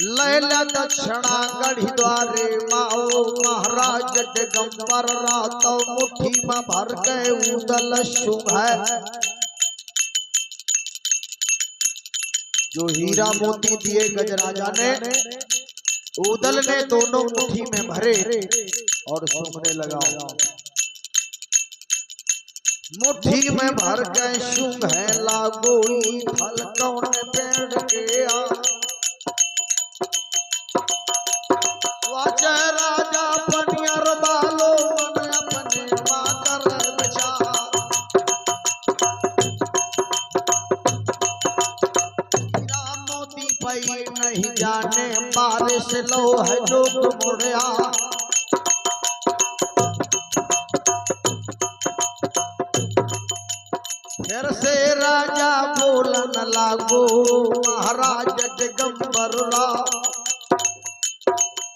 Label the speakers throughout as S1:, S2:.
S1: लैला दक्षिणा गढ़ी द्वारे माओ महाराज दिगंबर रातो मुट्ठी में भर गए उदल शुभ है। जो हीरा मोती दिए गजराजा ने, उदल ने दोनों मुट्ठी में भरे और सूंघने लगा। मुट्ठी में भर के सूंघे लागो फल कौन पेड़ के आ। वाचा राजा पनियर बालो मन अपने माकर विचार। हीरा मोती पई नहीं जाने बारिश लो है जो मुड़िया। फिर से राजा बोलन लागो महाराज दिगंबर राव।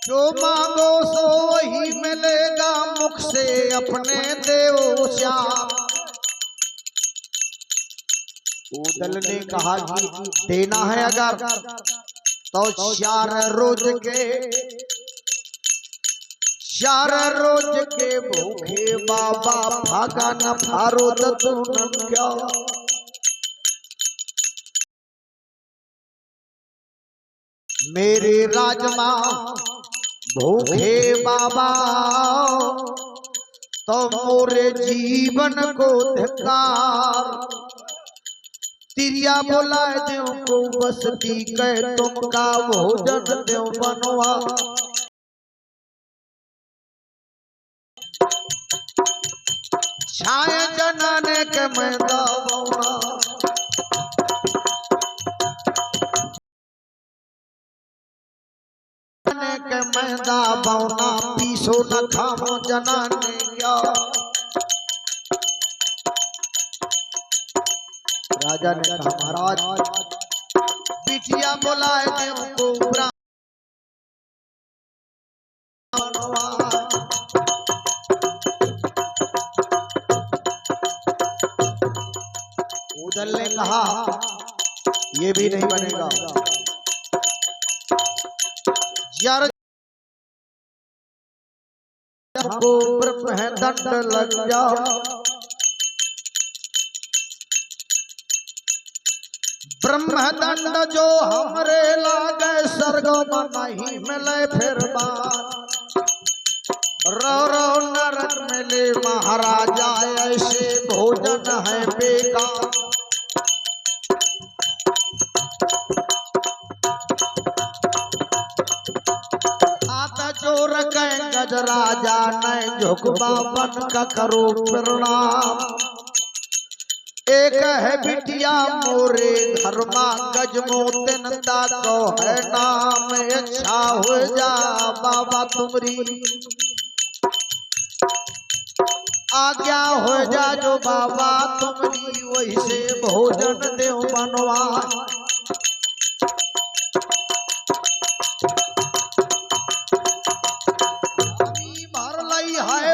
S1: जो मांगो सो वही मिलेगा मुख से अपने देव श्याम। उदल ने कहा कि देना है अगर तो 4 रोज के भूखे बाबा भागा न फारो दतुन क्या। मेरे राजमा भूखे बाबा तो मोरे जीवन को धिक्कार। तिरिया बोला देव को बसती कह तुमका भोजन देव बनवा। छाए जनाने के मैदा बौना। के मैदा बौना पीसो न खामो जनाने क्या। राजा ने कहा महाराज बिटिया बुलाए देव को उदल ने कहा ये भी नहीं बनेगा। यार को ब्रह्मदंड लग जाओ। ब्रह्मदंड जो हमरे लागे स्वर्ग में नहीं मिले फिर बात। रो रो नरक मिले महाराजा ऐसे भोजन है बेकार। चोर के गजराजा ने झुकबा बन का करो प्रणाम। एक है बिटिया मोरे घर में गज मोतिन को है नाम। अच्छा हो जा बाबा तुमरी आज्ञा हो जा जो बाबा तुमरी वही से भोजन देव बनवा।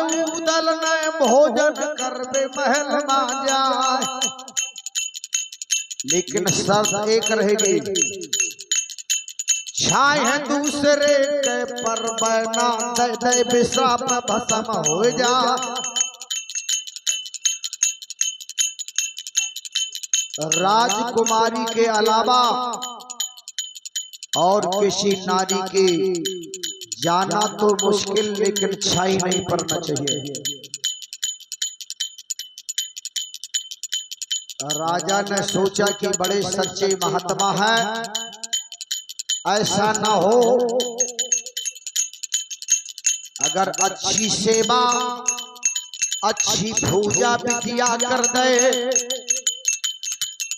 S1: उदल ने भोजन करबे महल ना जाए। लेकिन शर्त एक रहेगी छाए दूसरे के पर बना दे विश्राम भस्म हो जा। राजकुमारी के अलावा और किसी नारी के जाना तो मुश्किल लेकिन छाई नहीं पड़ना चाहिए। राजा ने सोचा कि बड़े सच्चे महात्मा है, ऐसा ना हो अगर अच्छी सेवा अच्छी पूजा विधिया कर दे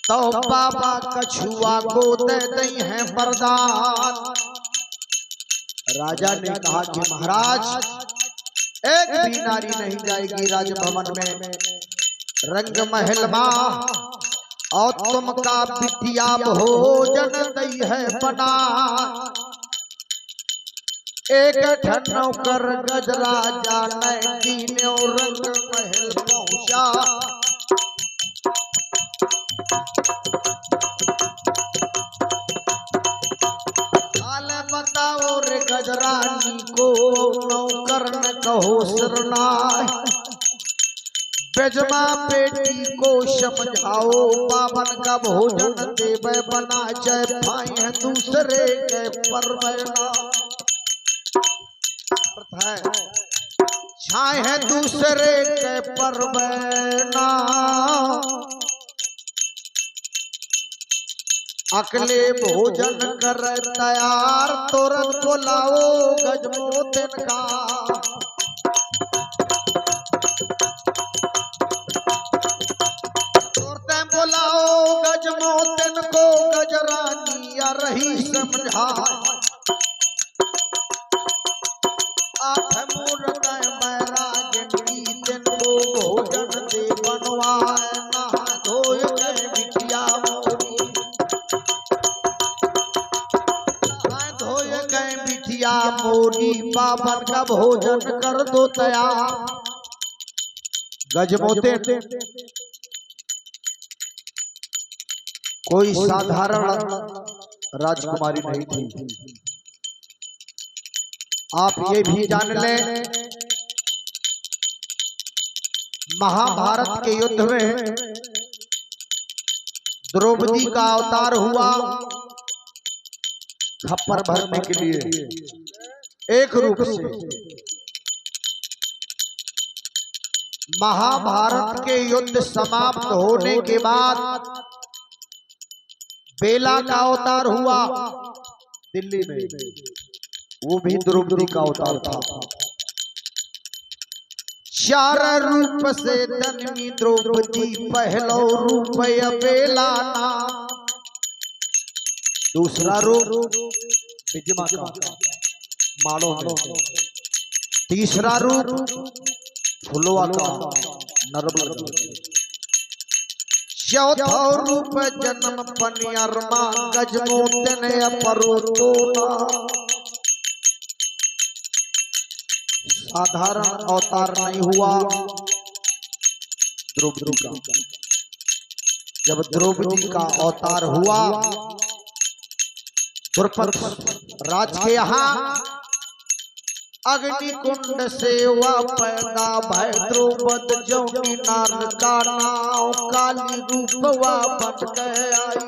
S1: तो बाबा कछुआ को दे दई है वरदान। राजा ने कहा कि महाराज एक भी नारी नहीं जाएगी राजभवन में रंग महल में और तुमका विद्या भोजन दई है बना। एक ठन्नौ कर गजराजा ने तीनों रंग महल पहुंचा। गजरानी को नौकर न कहो सिरनाय। बेजमा बेटी को समझाओ बावन का भोजन देवे बना जय भाई है दूसरे के परवैना। छाए है दूसरे के परवैना अकले भोजन कर तैयार तुरंत बुलाओ गजमोतन का। तुरंत बुलाओ गजमोतन को गजरानी आ रही समझा। आठ मूरत बैराग की दिन को भोजन दे बनवाए नहा धोए गए बिटिया मोरी। धोए गए बिटिया मोरी बावन का भोजन कर दो तैयार। गजमोते कोई साधारण राजकुमारी नहीं थी। आप ये भी जान लें महाभारत के युद्ध में द्रौपदी का अवतार हुआ खप्पर भरने के लिए एक रूप से। महाभारत के युद्ध समाप्त होने के बाद बेला का अवतार हुआ दिल्ली में, वो भी द्रौपदी का अवतार था। चार रूप से जन्मी द्रौपदी पहलो रूप बेला नाम। दूसरा रूप विजमा का मालो में। तीसरा रूप फुलवा का नरबल। चौथा रूप जन्म पनियरमा गजमोतन अपरोतोना। साधारण अवतार नहीं हुआ द्रौपदी का। जब द्रौपदी का अवतार हुआ द्रुपद राज के यहाँ अग्निकुंड से हुआ पैदा भय द्रौपद जौनी नार का नाव काली रूपवा बन गए आई।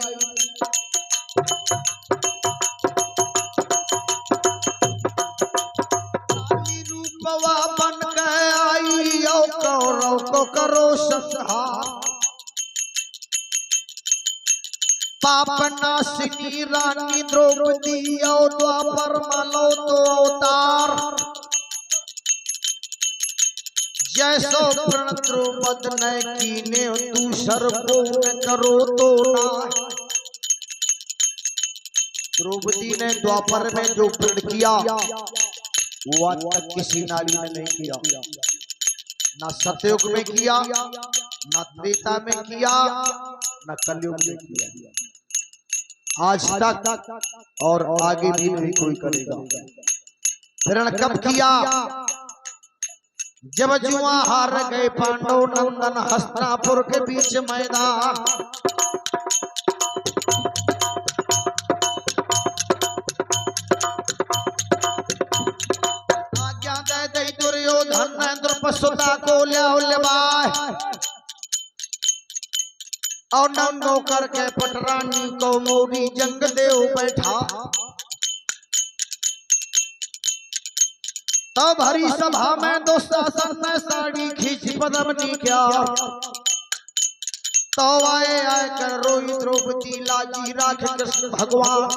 S1: रूपवा बन गए आई और कौरव को करो संहार। पाप नासिनी रानी द्रौपदी और द्वापर मालो तो अवतार। जैसो प्रण द्रौपद न कीने दूसर को न करो तो ना। द्रौपदी ने द्वापर में जो प्रण किया वो आज तक किसी नारी ने नहीं किया। ना सतयुग में किया, ना त्रेता में किया, ना कलयुग में किया। आज तक और आगे भी नहीं कोई करेगा। प्रण कब किया? जब जुआ हार गए पांडव नंदन हस्तिनापुर के बीच मैदान। आज्ञा दे दे दुर्योधन ने द्रुपद को ले और नंदो करके पटरानी को मोरी जंग देव बैठा। तब हरी सभा में दुशासन ने साड़ी खींच पदमनी क्या। तो आए आए कर रोई द्रौपदी लाजी राख कृष्ण भगवान।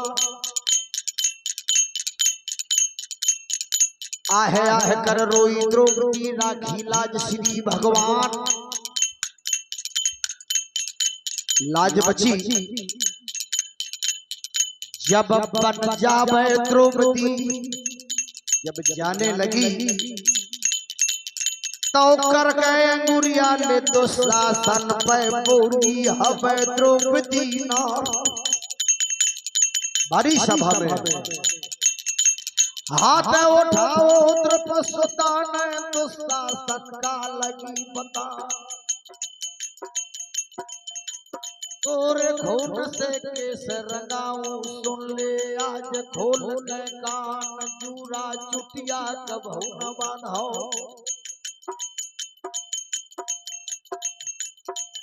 S1: आहे आहे कर रोई द्रौपदी राखी लाज श्री भगवान। लाज बची जब बन जावे द्रौपदी। जब जाने लगी तो कर गए अंगुरिया ने दुशासन पे बोली हवे द्रौपदी ना। बड़ी सभा में हाथ उठाओ द्रुपद ने दुशासन का लगी पता। तोरे खून से केस रंगाऊं सुन ले आज खोल ले कान जूरा चुटिया कबहू न बांधो।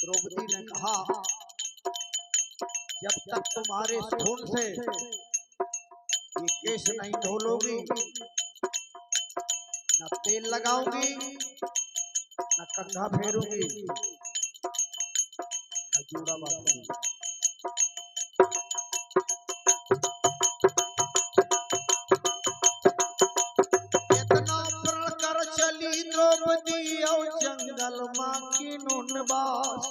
S1: द्रौपदी ने कहा जब तक तुम्हारे खून से ये केस नहीं धोलोगी न तेल लगाऊंगी न कंघा फेरूंगी न जूड़ा बांधूंगी। इतना प्रण कर चली द्रौपदी और जंगल मां की नूनबास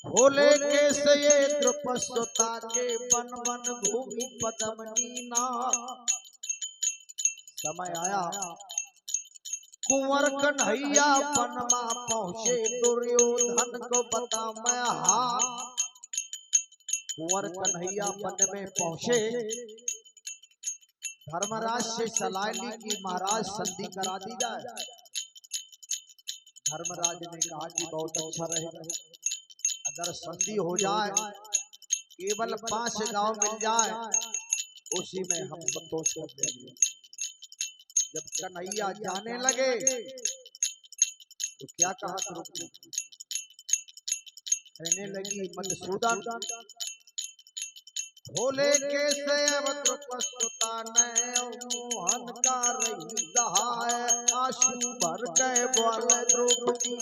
S1: भोले केस ये द्रुपदसुता के बन बन घूमी पद्मनी नाथ। समय आया कुंवर कन्हैया बनमा पहुंचे दुर्योधन को बता मैं हार। कुंवर कन्हैया वन में पहुंचे धर्मराज से सलाह ली कि महाराज संधि करा दी जाए। धर्मराज ने कहा कि बहुत अच्छा रहेगा अगर संधि हो जाए केवल 5 गांव मिल जाए उसी में हम संतोष कर देंगे। जब कन्हैया जाने लगे तो क्या कहा द्रौपदी कहने लगी मधुसूदन भोले कैसे अब द्रुपदसुता ने मोहन का रही दहाए आंसू भर गए बोले द्रौपदी।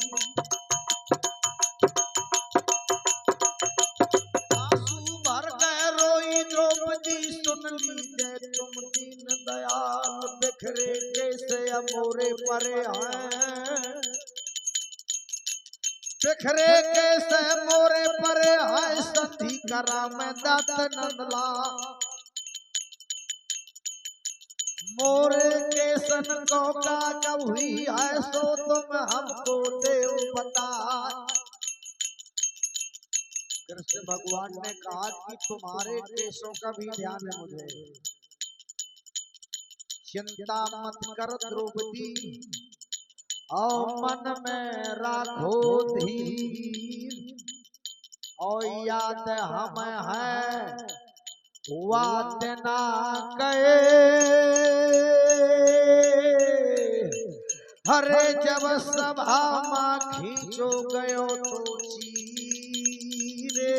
S1: आंसू भर गए रोई द्रौपदी सुन लीजिए तुम दीन दयाल बिखरे कैसे मोरे परे हैं। बिखरे कैसे मोरे परे है संधि करा मैं दत्त नंदला। मोरे केसन को का कब हुई है सो तुम हमको देव बता। कृष्ण भगवान ने कहा कि तुम्हारे केसों का भी ध्यान है मुझे चिंता मत कर द्रौपदी और मन में राखो धीर और याद हम है बात ना कहे हरे जब सभा मां खींचो गयो तो चीरे।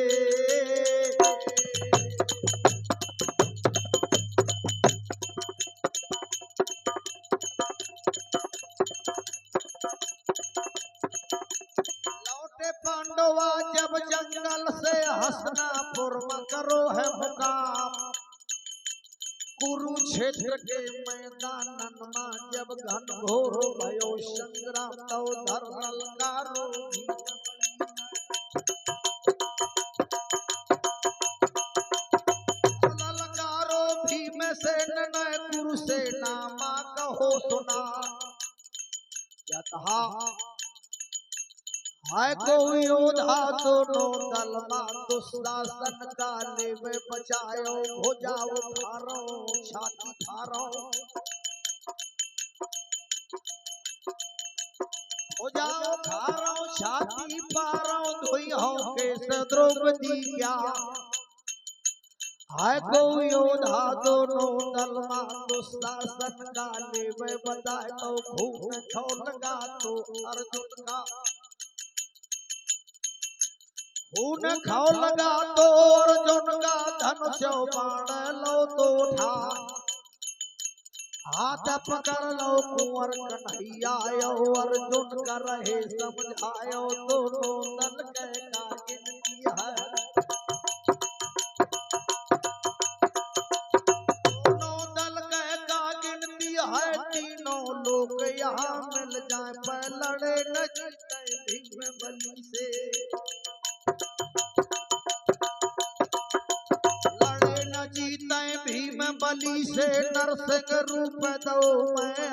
S1: पांडवा जब जंगल से हसनापुर में करो है मुकाम कुरुक्षेत्र के मैदान में जब घनघोर भयो संग्राम तो धर्म ललकारो ललकारो भीम से नय कुरुसेना मां कहो सुना। क्या कहा है को योधा दोनों दल मां दुशासन का लेवे बचायो हो जाओ फारो छाती फारो हो जाओ फारो छाती फारो धोई हो केस द्रौपदी क्या। है को योधा दोनों दल मां दुशासन का लेवे बचायो खून खौलगा तो अर्जुन का खून खाओ लगा तो अर्जुन का धनुष बाण लो तो उठा हाथ पकड़ लो कुंवर कन्हैया अर्जुन का रहे समझायो दोनों दल के का गिनती है। दोनों दल के का गिनती है तीनों लोग यहाँ मिल जाए पर लड़े न जीते भीम बली से। लड़े न जीते भीम बली से नरसिंह रूप दो मैं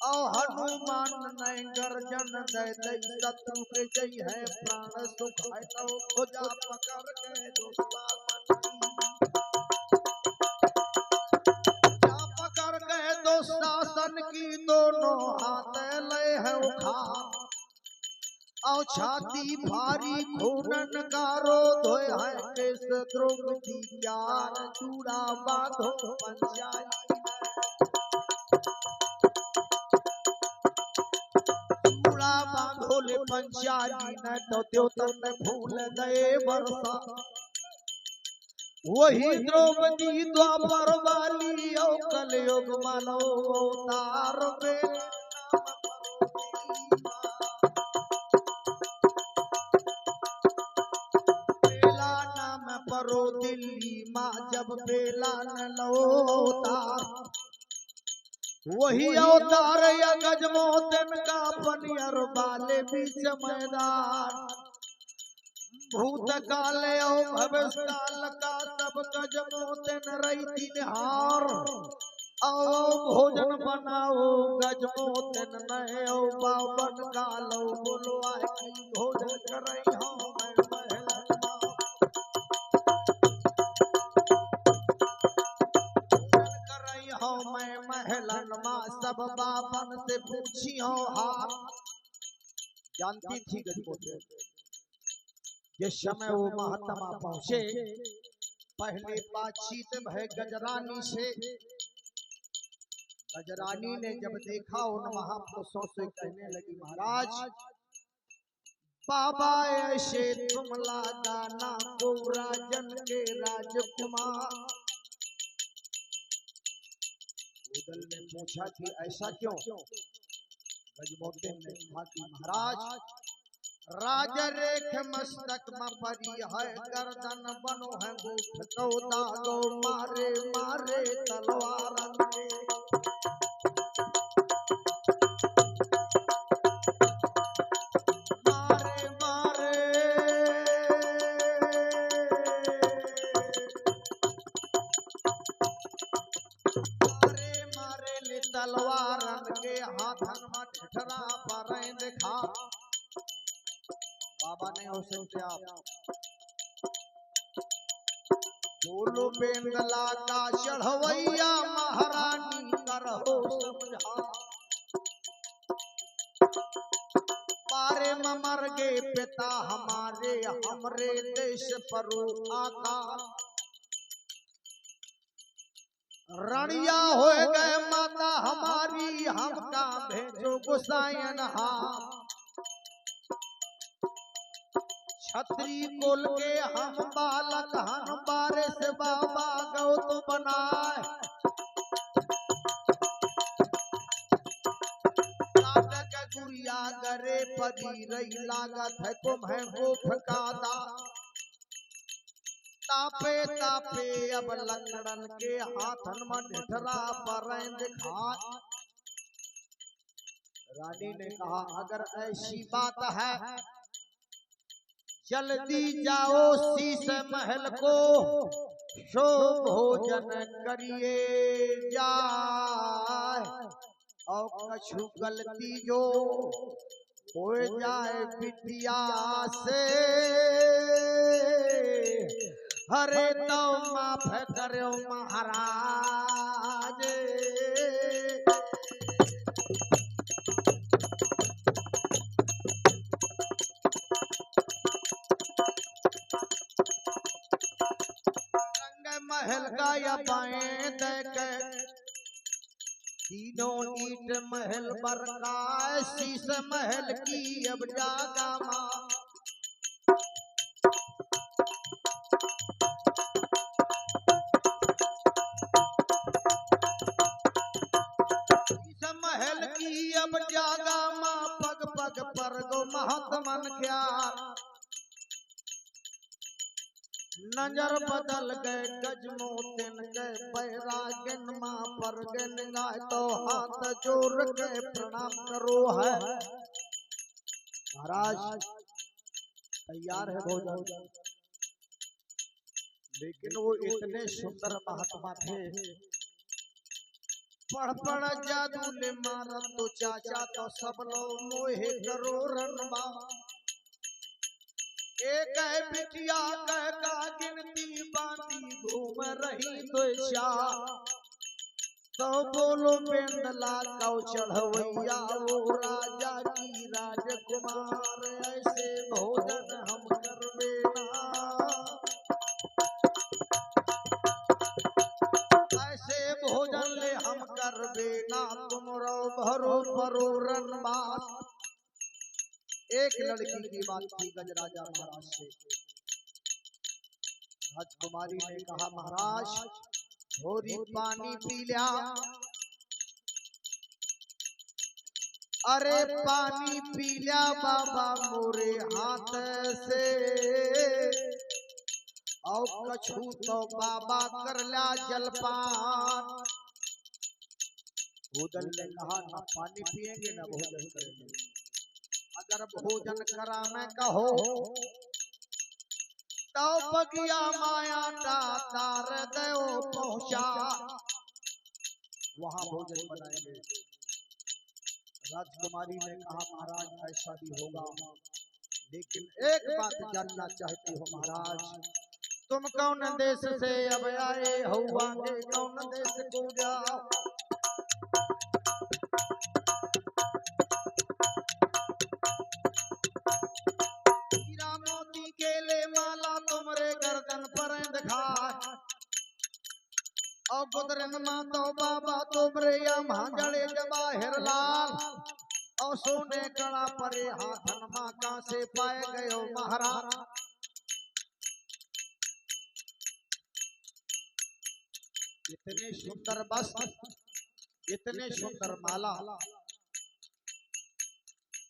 S1: और हनुमान ने गर्जन दे दे शत्रु के जय है प्राण सुख है तो खोजा पकड़ के दुशासन की दोनों हाथ ले है उखा और छाती भारी खूनन कारो धोए है केस द्रौपदी ज्ञान चूड़ा बांधो पंचाली चूड़ा बांधो ले पंचाली न तो त्योतर ने भूल गए वर्षा वही द्रौपदी द्वापर वाली और कलयुग मानो अवतार में बेला नाम परो दिल्ली माँ जब बेला न लो अवतार वही अवतार या गजमोतन का पनियर वाले बीच मैदान भूत काल और भविष्य काल का तब गजमोतन रही निहार आओ भोजन बनाओ गजमोतन नए ओ बावन कालो बोलो आए की भोजन करई हूँ मैं महलन भोजन करई हूँ मैं महलन माँ सब बावन से पूछी हूँ हार जानती थी गजमोतन जिस समय वो महात्मा पहुंचे पहले बातचीत भय गजरानी से गजरानी ने जब देखा उन महापुरुषों से कहने लगी महाराज बाबा ऐसे तुम लगाना को राजन के राजकुमार उदल ने पूछा कि ऐसा क्यों गजमोतन ने कहा कि महाराज राज रेख मस्तक में परी है गर्दन बनो है गौदा गो मारे मारे तलवार के मारे मारे मारे मारे ले तलवार के हाथन में ठठरा पर देखा बाबा ने उसे क्या बोलो बेंदला का चढ़वैया महारानी करहो समझा पारे मर गे पिता हमारे हमरे देश पर आका रणिया हो गए माता हमारी हमका भेजो गुसायन हा छत्री कोल के हम बालक हन बारिश बाबा गौ तो बनाए गुड़िया गरे पदी रही लागत है तुम्हें गोफ कादा तापे तापे अब लकड़न के हाथन में ढिठरा पर दिखा रानी ने कहा अगर ऐसी बात है जल्दी जाओ शीश महल को सो भोजन करिए जाए और कछु गलती जो हो जाए बिटिया से हरे तो माफ करो महाराज महल का या बाएं देख तीनों ईट महल बरका शीश महल की अब जागा मां शीश महल की अब जागा मां पग पग पर गो महात्मन क्या नजर बदल गए गजमोतन गए बैरागन मां पर गन गाय तो हाथ जोड़ के प्रणाम करो है महाराज तैयार है भोजन लेकिन वो इतने सुंदर महात्मा थे पढ़ पढ़ जादू ले मारा तो चाचा तो सब लोग मोहे करो रनबा एक है बिटिया कह का गिनती बांधी घूम रही द्वेषा तो बोलो पेंडला कौ चढ़वैया वो राजा की राजकुमारी राजकुमार ऐसे भोजन हम करवेना, ऐसे भोजन ले हम करवेना, तुम रो भरो भरो रनबास। एक लड़की की बात थी गजराजा महाराज से। राजकुमारी ने कहा महाराज थोड़ी पानी पी लिया। अरे पानी पी लिया बाबा मोरे हाथ से, और कछु तो बाबा कर लिया जलपान। भोजन ने कहा ना पानी पिएंगे ना भोजन करेंगे। अगर भोजन करा मैं कहो तो बगिया माया तार दो पहुंचा, वहां भोजन बनाएंगे। राजकुमारी ने कहा महाराज ऐसा भी होगा, लेकिन एक बात जानना चाहती हो महाराज, तुम कौन देश से अब आए हो, आगे कौन देश को जाओ। हीरा मोती केले माला तुमरे गर्दन पर दिखा, और गुदरन मां तो बाबा तुमरे यहाँ जड़े जवाहिर लाल, और सोने कड़ा परे हाथन मां का से पाए गयो महाराज। इतने सुंदर वस्त्र, इतने सुंदर माला,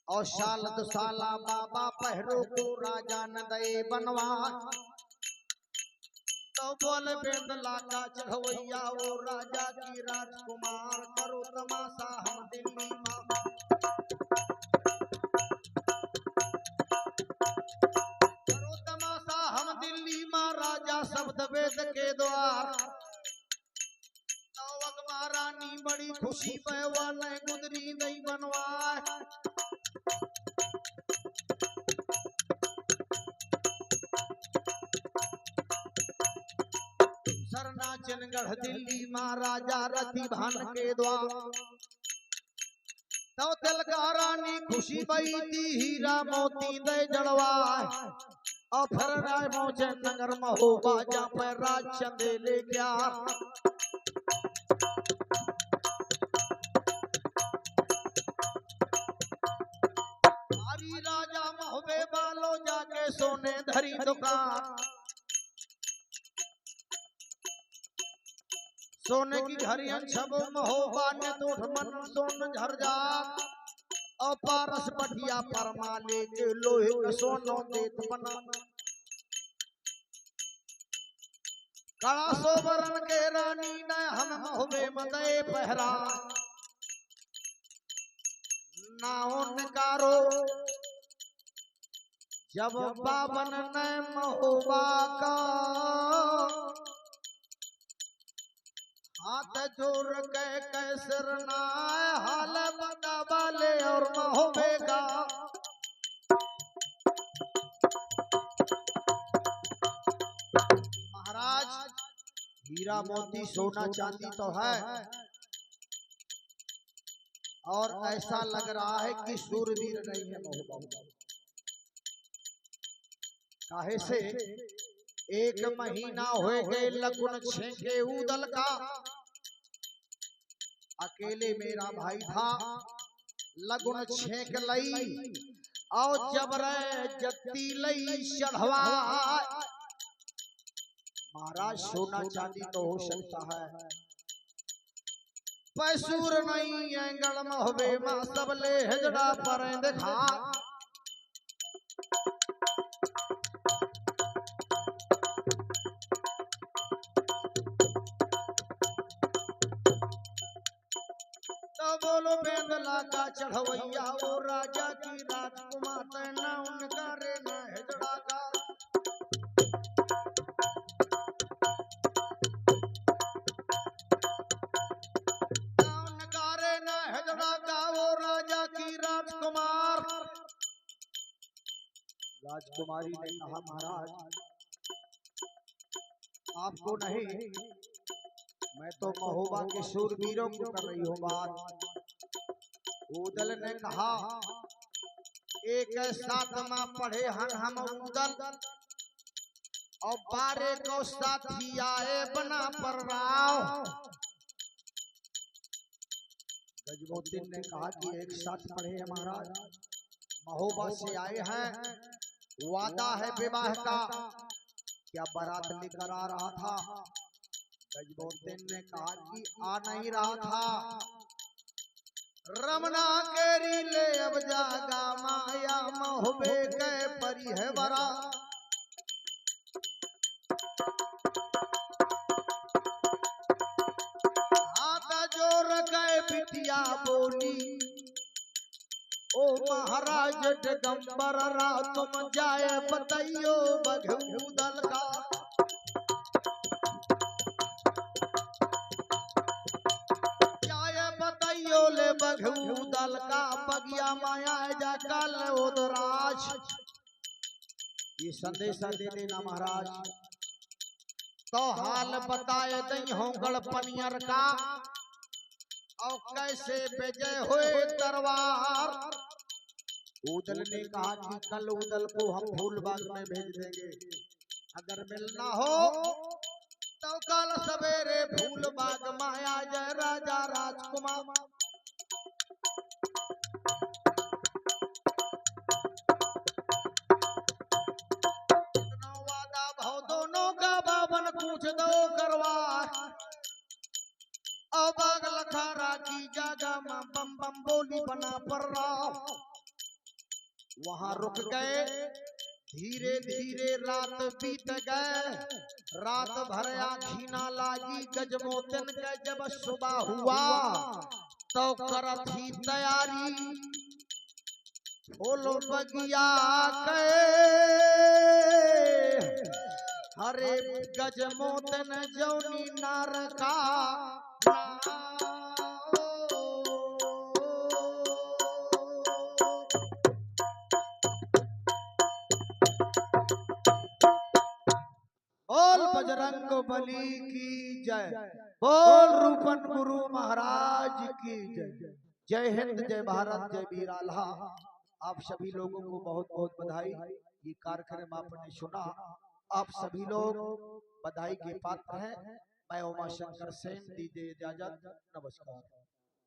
S1: और साल दुसाला बाबा पहरो को राजा न दे बनवा। तो बोल बेंदला का चढ़वैया वो राजा की राजकुमार, करो तमाशा हम दिल्ली मां, करो तमाशा हम दिल्ली मां, राजा शब्द वेद के द्वार। तो महारानी बड़ी खुशी पैवा न गुदरी नहीं बनवाए। सरनाचनगढ़ दिल्ली महाराजा रति भान के द्वार। तो तिलकारानी खुशी बई थी हीरा मोती दे जड़वाए, और फिर राय मोचे नगर महोबा जा पर राज चंदे ले गया। हरी राजा महोबे बालो जाके सोने धरी दुकान, सोने की घड़ियन छबो महोबा ने तो मन सोन झरजा, और पारस पटिया परमा लेके लोहे का सोनो देत बना। कड़ा सोबरन के रानी ने हम महोबे मदे पहरा, नाओ निकारो जब बाबन ने महोबा का, हाथ जोड़ के कैसर नाय हाल बता वाले और महोबे का। महाराज हीरा मोती सोना चांदी तो है, और ऐसा लग रहा है कि सूरवीर नहीं है महोबा। काहे से एक महीना हो गए लगुन छेके उदल का, अकेले मेरा भाई था लगुन छेक लई, और जबरे जत्ती लई चढ़वा। महाराज सोना चांदी तो हो सकता है, पैसूर नहीं एंगल महोबे मां सबले हिजड़ा पर देखा। बोलो बेंदला का चढ़वैया वो राजा की राजकुमार, ना उनका रे ना हिजड़ा का। ना उनका रे ना हिजड़ा का वो राजा की राजकुमार। राजकुमारी ने कहा महाराज आपको नहीं, मैं तो महोबा के शूरवीरों को कर रही हूँ बात। उदल ने कहा एक सातमा पढ़े हन हम उदल और 12 को साथी आए बना पर राव। गजमोतिन ने कहा कि एक साथ पढ़े हैं महाराज, महोबा से आए हैं, वादा है विवाह का, क्या बारात लेकर आ रहा था? गजमोतिन ने कहा कि आ नहीं रहा था, रमना केरी ले अब जागा माया महोबे के परी है बरा। हाथ जोर गए बिटिया बोली, ओ महाराज दिगंबर रा तुम जाए बताइयो बघू दल का। जाए बताइयो ले बघू दल का, बगिया माया जा कल उदराज। ये संदेशा दे देना महाराज, तो हाल बताए दई हो गढ़पनियर का, और कैसे विजय हुए दरबार। उदल ने कहा कि कल उदल को हम फूलबाग में भेज देंगे, अगर मिलना हो तो कल सवेरे फूलबाग माया जय राजा राजकुमार। वादा भाव दोनों का बावन पूछ दो करवा, अब लखारा की जगह में बम बम बोली बना पर रहा। वहां रुक गए, धीरे धीरे रात बीत गए, रात भर आँखी ना लागी गजमोतिन के। जब सुबह हुआ तो करत ही तैयारी, फूलो बगिया के हरे गजमोतिन जौनी नार का। बोल बजरंग बली की जय, बोल रूपन गुरु महाराज की जय। जय हिंद, जय भारत, जय वीर आल्हा। आप सभी लोगों को बहुत बहुत बधाई। ये कार्यक्रम आपने सुना, आप सभी लोग बधाई के पात्र हैं। मैं उमा शंकर सेन, दीजिए इजाजत, नमस्कार।